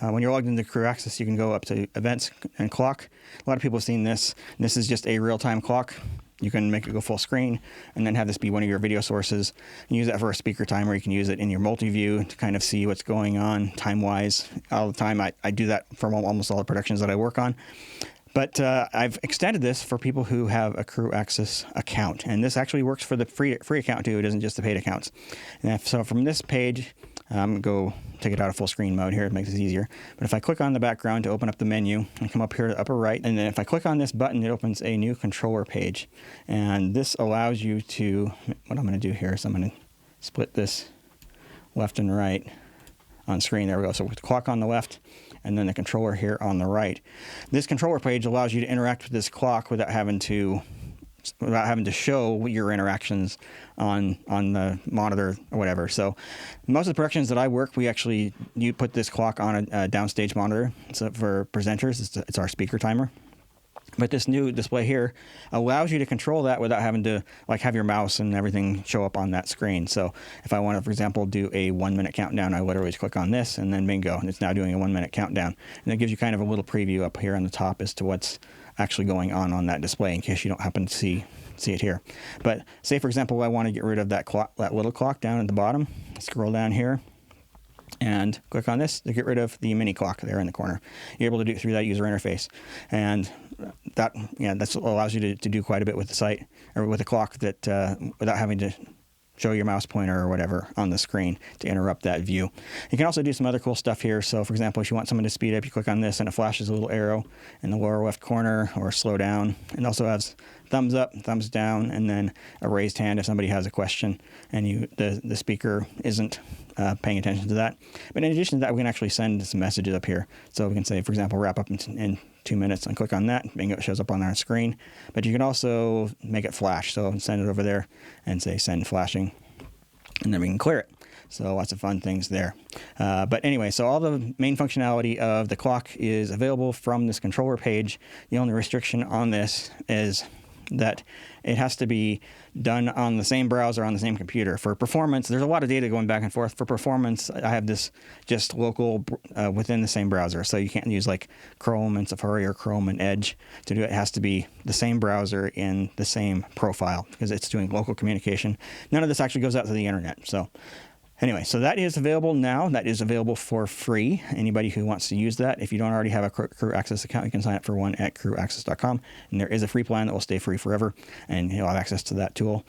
When you're logged into CrewAxis, you can go up to events and clock. A lot of people have seen this. This is just a real-time clock. You can make it go full screen and then have this be one of your video sources. You can use that for a speaker timer. You can use it in your multi-view to kind of see what's going on time-wise. All the time, I do that for almost all the productions that I work on. But I've extended this for people who have a CrewAxis account. And this actually works for the free account too. It isn't just the paid accounts. And so from this page, I'm going to go take it out of full screen mode here. It makes it easier. But if I click on the background to open up the menu and come up here to the upper right, and then if I click on this button, it opens a new controller page. And this allows you to, what I'm going to do here is I'm going to split this left and right on screen. There we go. So with the clock on the left and then the controller here on the right. This controller page allows you to interact with this clock without having to show your interactions on the monitor or whatever. So most of the productions that I work, you put this clock on a downstage monitor. So for presenters, it's our speaker timer. But this new display here allows you to control that without having to have your mouse and everything show up on that screen. So if I want to, for example, do a 1-minute countdown, I literally just click on this and then bingo, and it's now doing a 1-minute countdown. And it gives you kind of a little preview up here on the top as to what's actually going on that display in case you don't happen to see it here. But say, for example, I want to get rid of that little clock down at the bottom. Scroll down here and click on this to get rid of the mini clock there in the corner. You're able to do it through that user interface. And that allows you to do quite a bit with the site or with the clock that without having to show your mouse pointer or whatever on the screen to interrupt that view. You can also do some other cool stuff here. So for example, if you want someone to speed up, you click on this and it flashes a little arrow in the lower left corner, or slow down. It also has thumbs up, thumbs down, and then a raised hand if somebody has a question and the speaker isn't paying attention to that. But in addition to that, we can actually send some messages up here. So we can say, for example, wrap up in 2 minutes, and click on that. Bingo, it shows up on our screen. But you can also make it flash. So send it over there and say send flashing, and then we can clear it. So lots of fun things there. But anyway, so all the main functionality of the clock is available from this controller page. The only restriction on this is that it has to be done on the same browser on the same computer. For performance, there's a lot of data going back and forth. For performance, I have this just local within the same browser. So you can't use like Chrome and Safari or Chrome and Edge to do it. It has to be the same browser in the same profile because it's doing local communication. None of this actually goes out to the internet. So anyway, so that is available now. That is available for free. Anybody who wants to use that, if you don't already have a CrewAxis account, you can sign up for one at CrewAxis.com. And there is a free plan that will stay free forever, and you'll have access to that tool.